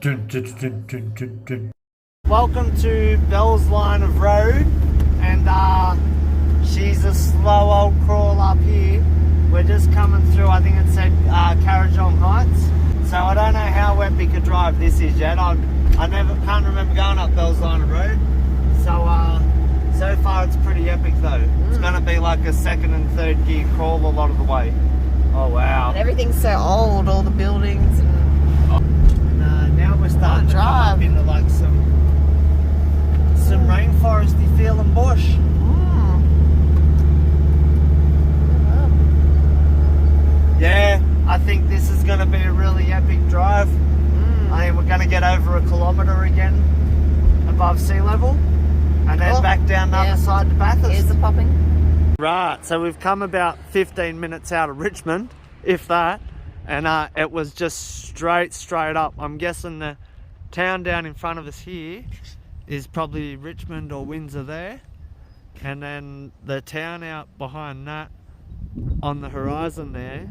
Welcome to Belle's line of road, and she's a slow old crawl up here. We're just coming through, I think it said Carrigeong Heights, so I don't know how epic a drive this is yet. I can't remember going up Belle's line of road, so far it's pretty epic though. It's going to be like a second and third gear crawl a lot of the way. Oh wow. And everything's so old, all the buildings. And now we're starting to come up into like some rainforesty feeling bush. Yeah, I think this is going to be a really epic drive. I think we're going to get over 1 kilometre again above sea level, and then back down the other side to Bathurst. Here's the popping. Right, so we've come about 15 minutes out of Richmond, if that, and it was just straight up. I'm guessing the town down in front of us here is probably Richmond or Windsor there, and then the town out behind that on the horizon there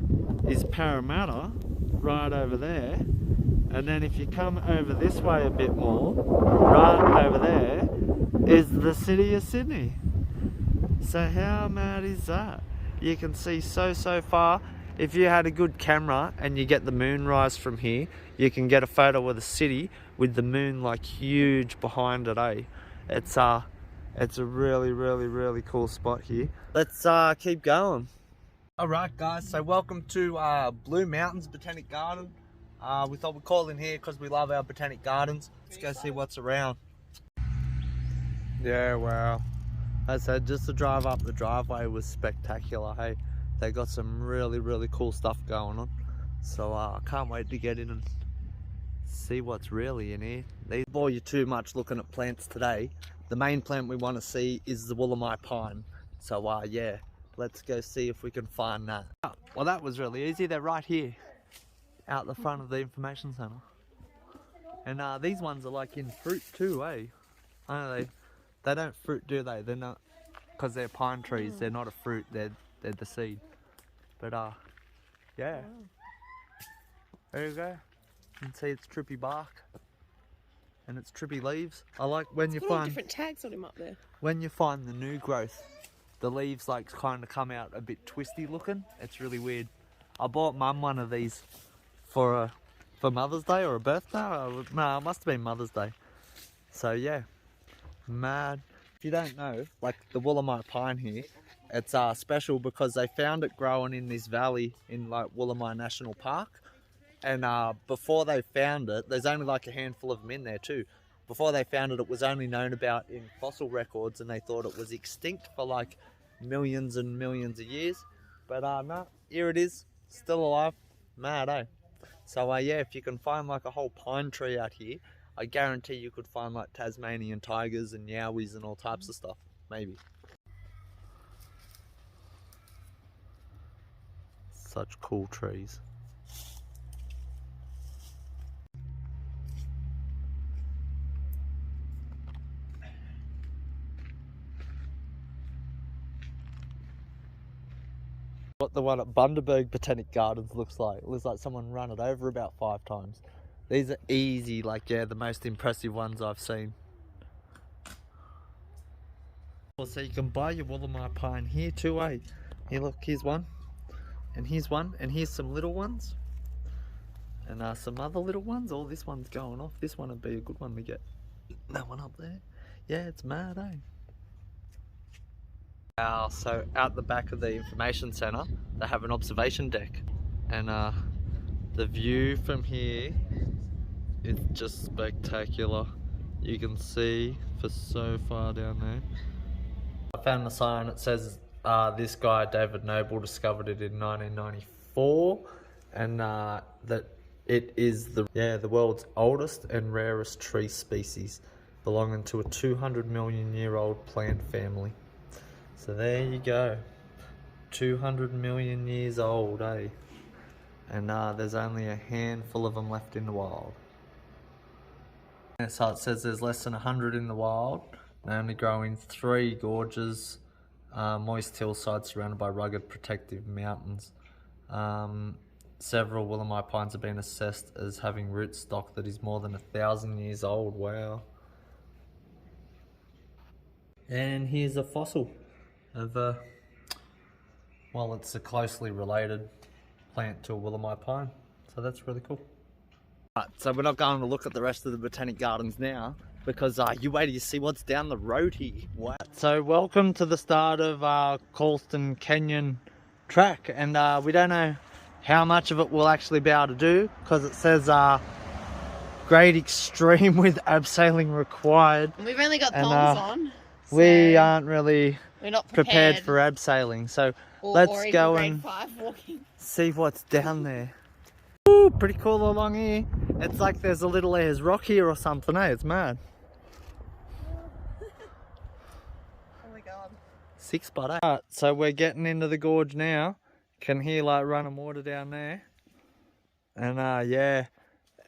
is Parramatta, right over there. And then if you come over this way a bit more, right over there is the city of Sydney. So how mad is that? You can see so far. If you had a good camera and you get the moonrise from here, you can get a photo of the city with the moon like huge behind it, eh? It's a really cool spot here. Let's keep going. Alright guys, so welcome to Blue Mountains Botanic Garden. We thought we'd call in here because we love our botanic gardens. Let's go see what's around. Yeah, wow. As I said, just the drive up the driveway was spectacular, hey. They got some really cool stuff going on. So I can't wait to get in and see what's really in here. They bore you too much looking at plants today. The main plant we want to see is the Wollemi pine. So yeah. Let's go see if we can find that. Well, that was really easy. They're right here, out the front of the information centre. And these ones are like in fruit too, eh? I know they don't fruit, do they? They're not, because they're pine trees. They're not a fruit. They're the seed. But yeah. There you go. You can see it's trippy bark, and it's trippy leaves. I like when you find different tags on him up there. When you find the new growth. The leaves like kind of come out a bit twisty looking. It's really weird. I bought Mum one of these for Mother's Day or a birthday. No, it must have been Mother's Day. So yeah, mad. If you don't know, like the Wollemi pine here, it's special because they found it growing in this valley in like Wollemi National Park. And before they found it, there's only like a handful of them in there too. Before they found it, it was only known about in fossil records, and they thought it was extinct for like millions and millions of years. But no, here it is, still alive. Mad, eh? So yeah, if you can find like a whole pine tree out here, I guarantee you could find like Tasmanian tigers and yowies and all types of stuff, maybe. Such cool trees. What the one at Bundaberg Botanic Gardens looks like. It looks like someone ran it over about 5 times. These are easy, like yeah, the most impressive ones I've seen. So you can buy your Wollemi pine here too, eh? Here look, here's one. And here's one. And here's some little ones. And some other little ones. Oh, this one's going off. This one would be a good one to get. That one up there. Yeah, it's mad, eh? So out the back of the information centre, they have an observation deck, and the view from here is just spectacular. You can see for so far down there. I found the sign. It says this guy David Noble discovered it in 1994, and that it is the world's oldest and rarest tree species, belonging to a 200 million year old plant family. So there you go, 200 million years old, eh? And there's only a handful of them left in the wild. So it says there's less than 100 in the wild. They only grow in 3 gorges, moist hillsides surrounded by rugged protective mountains. Several Wollemi pines have been assessed as having root stock that is more than 1,000 years old. Wow. And here's a fossil of well, it's a closely related plant to a Wollemi pine, so that's really cool. Right, so we're not going to look at the rest of the Botanic Gardens now because you wait till you see what's down the road here. Wow. So welcome to the start of Clauston Canyon track, and we don't know how much of it we'll actually be able to do because it says grade extreme with abseiling required. We've only got thongs on. So we aren't really we're not prepared for abseiling, so let's go and see what's down there. Ooh, pretty cool along here. It's like there's a little Ayers rock here or something, eh? It's mad. Oh my god. Sick spot, eh? Right, so we're getting into the gorge now. Can hear like running water down there. And yeah,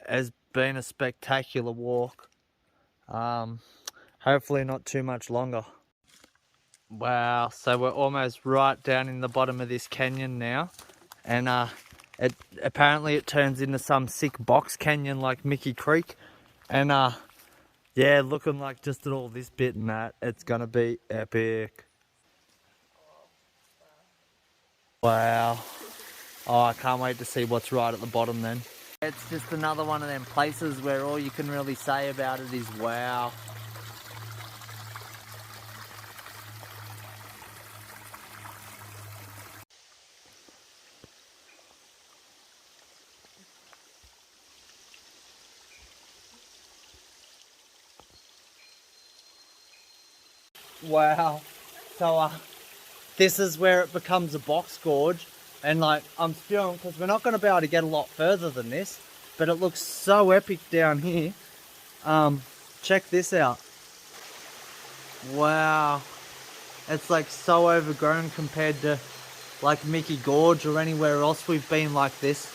it's been a spectacular walk. Hopefully not too much longer. Wow, so we're almost right down in the bottom of this canyon now. And apparently it turns into some sick box canyon like Mickey Creek. And yeah, looking like just at all this bit and that, it's gonna be epic. Wow. Oh, I can't wait to see what's right at the bottom then. It's just another one of them places where all you can really say about it is wow. Wow. So this is where it becomes a box gorge, and like I'm spewing because we're not going to be able to get a lot further than this, but it looks so epic down here. Check this out. Wow. It's like so overgrown compared to like Mickey Gorge or anywhere else we've been like this.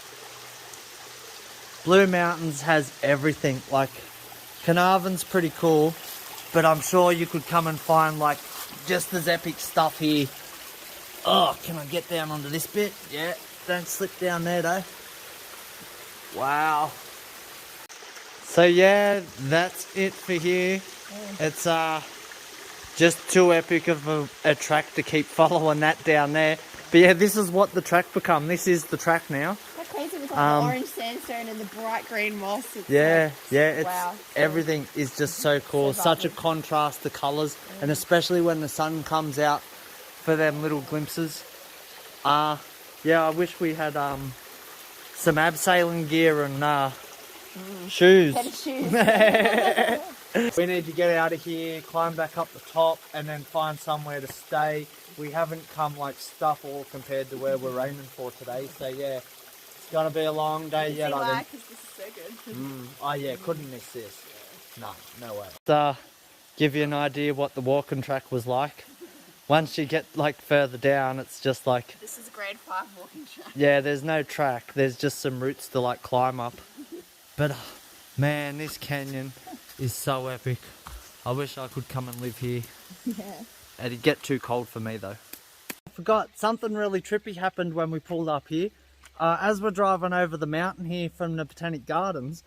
Blue Mountains has everything. Like Carnarvon's pretty cool, but I'm sure you could come and find like just as epic stuff here. Oh, can I get down onto this bit? Yeah, don't slip down there though. Wow. So yeah, that's it for here. It's just too epic of a track to keep following that down there. But yeah, this is what the track become. This is the track now. How crazy with like the orange sandstone and the bright green moss. It's yeah, like, yeah, it's wow. everything is just so cool. So Such a contrast to colours, and especially when the sun comes out for them little glimpses. Yeah, I wish we had some abseiling gear and shoes. We need to get out of here, climb back up the top, and then find somewhere to stay. We haven't come like stuff all compared to where we're aiming for today, so yeah, it's gonna be a long day yet, I think. This is so good. Oh yeah, couldn't miss this. No way. Give you an idea what the walking track was like. Once you get like further down, it's just like... This is a grade 5 walking track. Yeah, there's no track. There's just some roots to like climb up. But man, this canyon is so epic. I wish I could come and live here. Yeah. It'd get too cold for me though. I forgot, something really trippy happened when we pulled up here. As we're driving over the mountain here from the Botanic Gardens,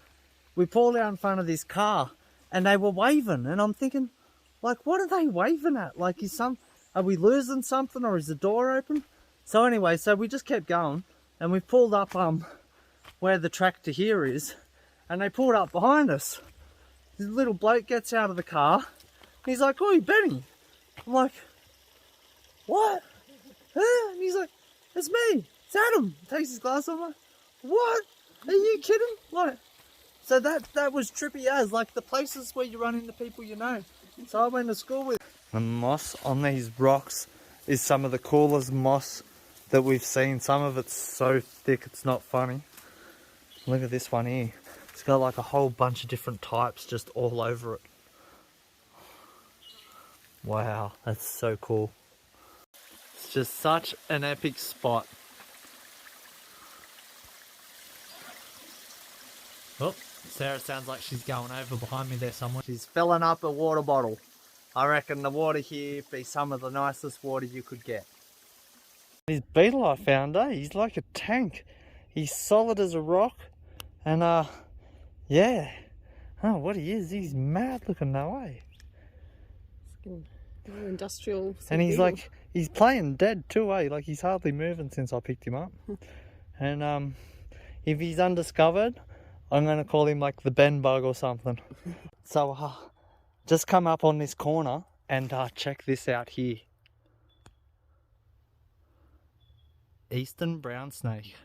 we pulled out in front of this car and they were waving, and I'm thinking, like, what are they waving at? Like, are we losing something, or is the door open? So anyway, so we just kept going and we pulled up where the track to here is, and they pulled up behind us. This little bloke gets out of the car and he's like, "Oi, Benny." I'm like, "What?" And he's like, "It's me, it's Adam." Takes his glass off. I'm like, "What? Are you kidding?" Like, so that was trippy as, like, the places where you run into people you know. So I went to school with. The moss on these rocks is some of the coolest moss that we've seen. Some of it's so thick it's not funny. Look at this one here. It's got like a whole bunch of different types just all over it. Wow, that's so cool. It's just such an epic spot. Oh, Sarah sounds like she's going over behind me there somewhere. She's filling up a water bottle. I reckon the water here be some of the nicest water you could get. This beetle I found, he's like a tank. He's solid as a rock. And yeah. Oh, what he is, he's mad looking that way. Industrial. And he's like, he's playing dead too, eh? Like he's hardly moving since I picked him up. And if he's undiscovered, I'm gonna call him like the Ben bug or something. So just come up on this corner and check this out here. Eastern brown snake.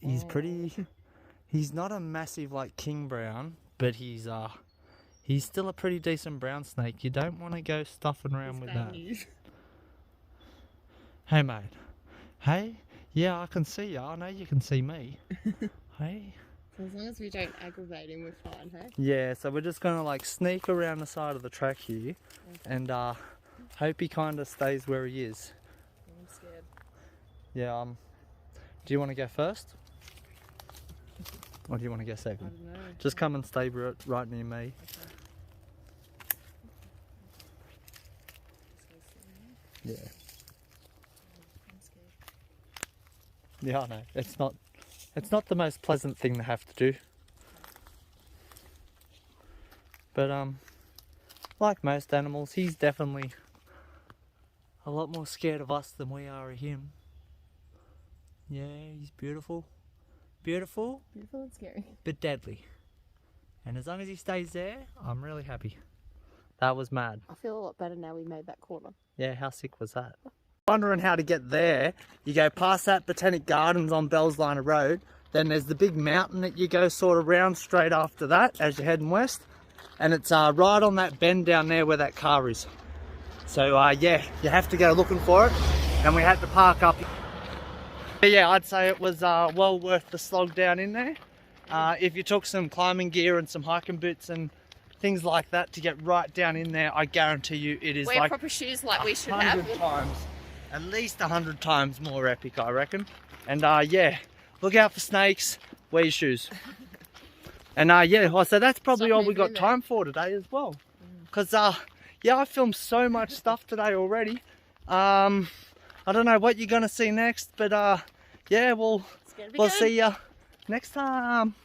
He's pretty. He's not a massive like king brown, but he's still a pretty decent brown snake. You don't want to go stuffing around with that. Hey mate. Hey. Yeah, I can see you. I know you can see me. Hey. So as long as we don't aggravate him, we're fine, hey? Yeah, so we're just gonna like sneak around the side of the track here, and hope he kind of stays where he is. I'm scared. Yeah. Do you want to go first? Or do you want to go second? I don't know. Just come and stay right near me. Okay. Yeah. Yeah, I know. It's not the most pleasant thing to have to do. But like most animals, he's definitely a lot more scared of us than we are of him. Yeah, he's beautiful. Beautiful. Beautiful and scary. But deadly. And as long as he stays there, I'm really happy. That was mad. I feel a lot better now we made that corner. Yeah, how sick was that? Wondering how to get there, you go past that Botanic Gardens on Bellsliner Road, then there's the big mountain that you go sort of round straight after that as you're heading west, and it's right on that bend down there where that car is. So yeah, you have to go looking for it, and we had to park up. Yeah, I'd say it was well worth the slog down in there. If you took some climbing gear and some hiking boots and things like that to get right down in there, I guarantee you it is wear like proper shoes like we should 100 have. times, at least 100 times more epic, I reckon. And yeah, look out for snakes, wear your shoes. And yeah, well, so that's probably all we got time for today as well. Because yeah, I filmed so much stuff today already. I don't know what you're gonna see next, but yeah, we'll see ya next time.